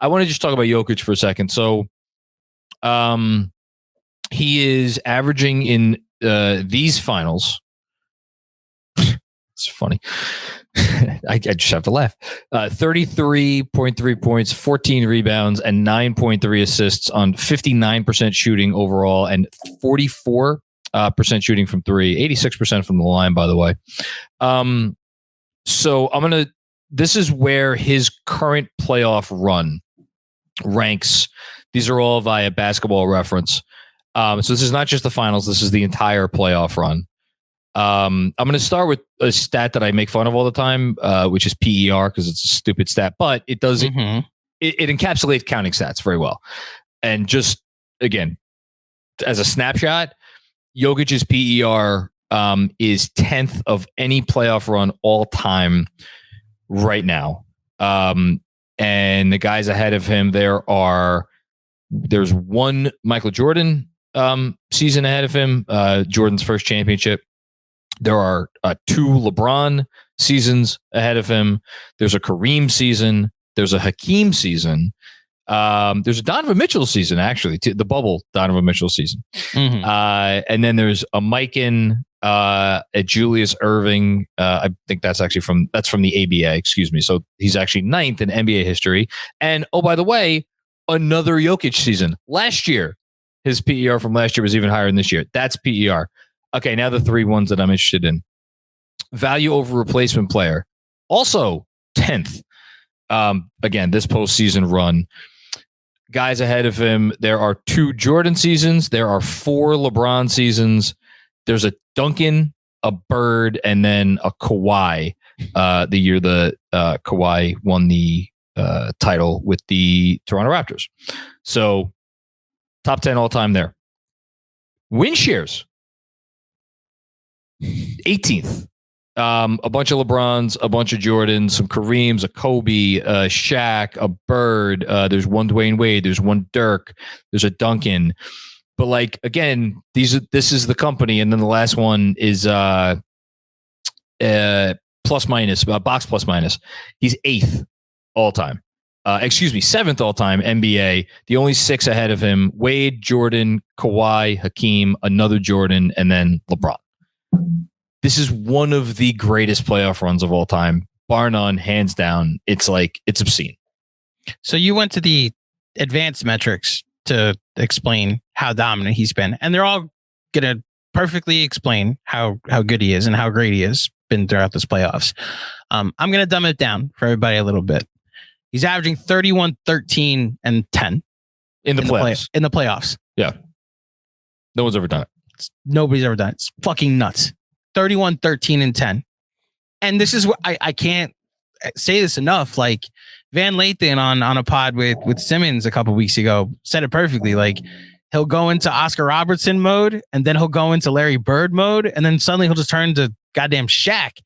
I want to just talk about Jokic for a second. So, he is averaging in these finals. It's funny. I just have to laugh. 33.3 points, 14 rebounds, and 9.3 assists on 59% shooting overall, and 44% shooting from three, 86% from the line, by the way. So this is where his current playoff run ranks. These are all via Basketball Reference. So this is not just the finals. This is the entire playoff run. I'm going to start with a stat that I make fun of all the time, which is PER, because it's a stupid stat, but it does it encapsulates counting stats very well. And just again, as a snapshot, Jokic's PER is 10th of any playoff run all time right now. And the guys ahead of him, there's one Michael Jordan season ahead of him, Jordan's first championship. There are 2 LeBron seasons ahead of him. There's a Kareem season. There's a Hakeem season. There's a Donovan Mitchell season, actually, the bubble Donovan Mitchell season. And then there's a Mikan, a Julius Erving. I think that's actually from the ABA, excuse me. So he's actually 9th in NBA history. And oh, by the way, another Jokic season. Last year, his PER from last year was even higher than this year. That's PER. Okay, now the 3 ones that I'm interested in. Value over replacement player. Also 10th. Again, this postseason run. Guys ahead of him, there are 2 Jordan seasons. There are 4 LeBron seasons. There's a Duncan, a Bird, and then a Kawhi. The year the Kawhi won the title with the Toronto Raptors. So top 10 all time there. Win shares. 18th. A bunch of LeBrons, a bunch of Jordans, some Kareems, a Kobe, a Shaq, a Bird. There's one Dwayne Wade. There's one Dirk. There's a Duncan. But like again, this is the company, and then the last one is plus minus, box plus minus. He's 8th all time. 7th all time NBA. The only 6 ahead of him: Wade, Jordan, Kawhi, Hakeem, another Jordan, and then LeBron. This is one of the greatest playoff runs of all time, bar none, hands down. It's obscene. So you went to the advanced metrics to explain how dominant he's been, and they're all going to perfectly explain how good he is and how great he has been throughout this playoffs. I'm going to dumb it down for everybody a little bit. He's averaging 31, 13, and 10 in the playoffs. Yeah. No one's ever done it. Nobody's ever done it. It's fucking nuts. 31, 13, and 10. And this is what I can't say this enough. Like Van Lathan on a pod with Simmons a couple weeks ago said it perfectly. Like he'll go into Oscar Robertson mode, and then he'll go into Larry Bird mode, and then suddenly he'll just turn to goddamn Shaq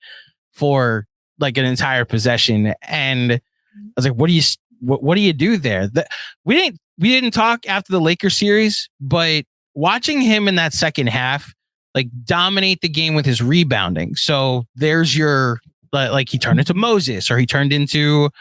for like an entire possession. And I was like, what do you do there? We didn't talk after the Lakers series, but watching him in that second half, like dominate the game with his rebounding. So there's your, like he turned into Moses, or he turned into,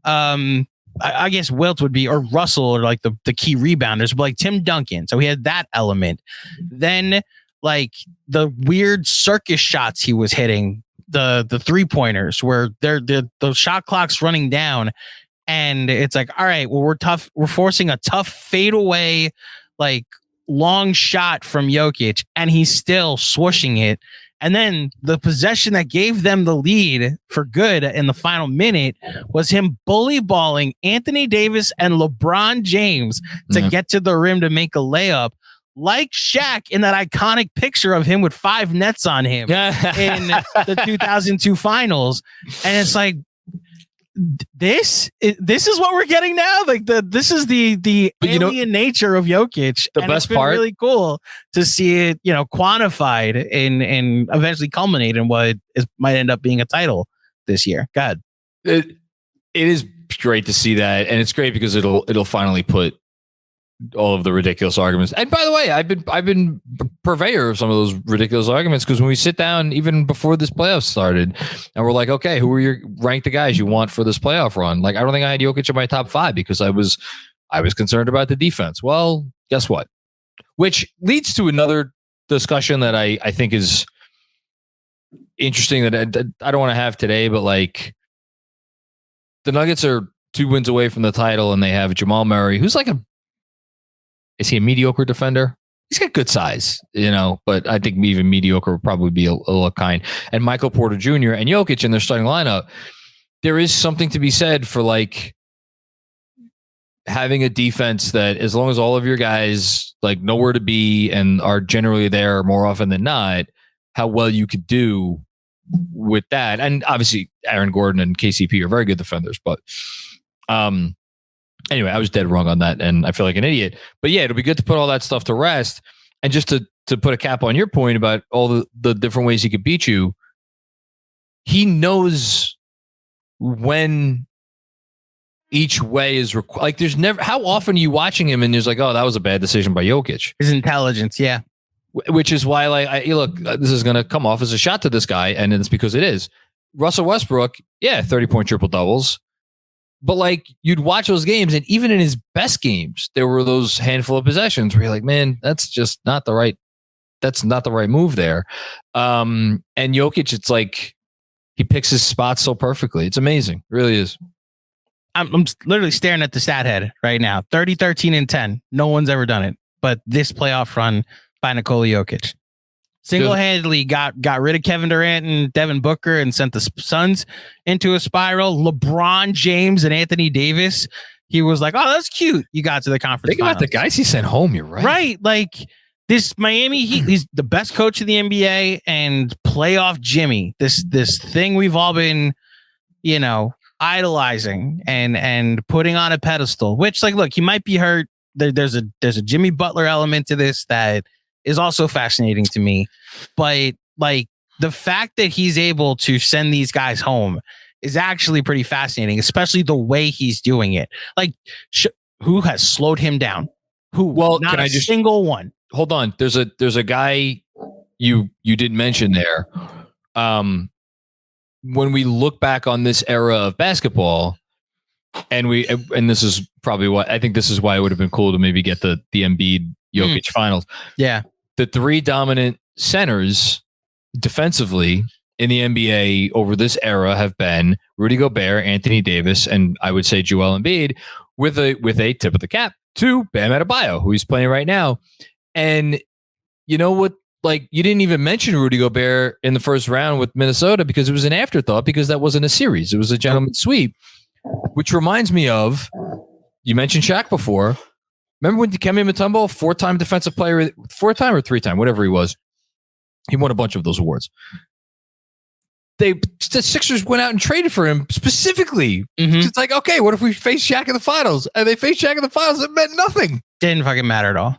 I guess Wilt would be, or Russell, or like the key rebounders, but like Tim Duncan. So he had that element. Then like the weird circus shots he was hitting, the 3-pointers where the shot clock's running down, and it's like, all right, well, we're forcing a tough fadeaway, like long shot from Jokic, and he's still swooshing it. And then the possession that gave them the lead for good in the final minute was him bully balling Anthony Davis and LeBron James to get to the rim to make a layup, like Shaq in that iconic picture of him with 5 nets on him in the 2002 finals. And it's like, this is what we're getting now. Like this is the alien nature of Jokic. The best part, really cool to see it, quantified and eventually culminate in what might end up being a title this year. God, it is great to see that, and it's great because it'll finally put all of the ridiculous arguments. And by the way, I've been purveyor of some of those ridiculous arguments, because when we sit down, even before this playoff started, and we're like, okay, who are your rank the guys you want for this playoff run? Like, I don't think I had Jokic in my top 5 because I was concerned about the defense. Well, guess what? Which leads to another discussion that I think is interesting that I don't want to have today, but like, the Nuggets are 2 wins away from the title, and they have Jamal Murray, who's like is he a mediocre defender? He's got good size, but I think even mediocre would probably be a little kind. And Michael Porter Jr. and Jokic in their starting lineup, there is something to be said for like having a defense that, as long as all of your guys like know where to be and are generally there more often than not, how well you could do with that. And obviously Aaron Gordon and KCP are very good defenders, but anyway, I was dead wrong on that, and I feel like an idiot. But yeah, it'll be good to put all that stuff to rest. And just to put a cap on your point about all the different ways he could beat you, he knows when each way is like, there's never, how often are you watching him and there's like, oh, that was a bad decision by Jokic. His intelligence, yeah. Which is why, like, look, this is going to come off as a shot to this guy, and it's because it is. Russell Westbrook, 30-point triple doubles. But like, you'd watch those games, and even in his best games, there were those handful of possessions where you're like, man, that's just not the right move there. And Jokic, it's like he picks his spots so perfectly. It's amazing. It really is. I'm literally staring at the stat head right now. 30, 13, and 10. No one's ever done it. But this playoff run by Nikola Jokic single-handedly got rid of Kevin Durant and Devin Booker and sent the Suns into a spiral. LeBron James and Anthony Davis, he was like, oh, that's cute. You got to the conference Think about the guys he sent home. You're right. Right. Like, this Miami Heat, he's the best coach in the NBA, and playoff Jimmy, this thing we've all been, idolizing and putting on a pedestal, which, like, look, he might be hurt. There's a Jimmy Butler element to this that is also fascinating to me. But like, the fact that he's able to send these guys home is actually pretty fascinating, especially the way he's doing it. Like, who has slowed him down? Who? Well, not a single one. Hold on. There's a guy you didn't mention there. When we look back on this era of basketball, and this is probably why I think this is why it would have been cool to maybe get the Embiid Jokic finals. Yeah. The 3 dominant centers defensively in the NBA over this era have been Rudy Gobert, Anthony Davis, and I would say Joel Embiid, with a tip of the cap to Bam Adebayo, who he's playing right now. And you know what? Like, you didn't even mention Rudy Gobert in the first round with Minnesota because it was an afterthought, because that wasn't a series. It was a gentleman's sweep, which reminds me of, you mentioned Shaq before. Remember when Dikembe Mutombo, 4-time defensive player, 4-time or 3-time, whatever he was, he won a bunch of those awards. The Sixers went out and traded for him specifically. Mm-hmm. It's like, okay, what if we face Shaq in the finals? And they faced Shaq in the finals. It meant nothing. Didn't fucking matter at all.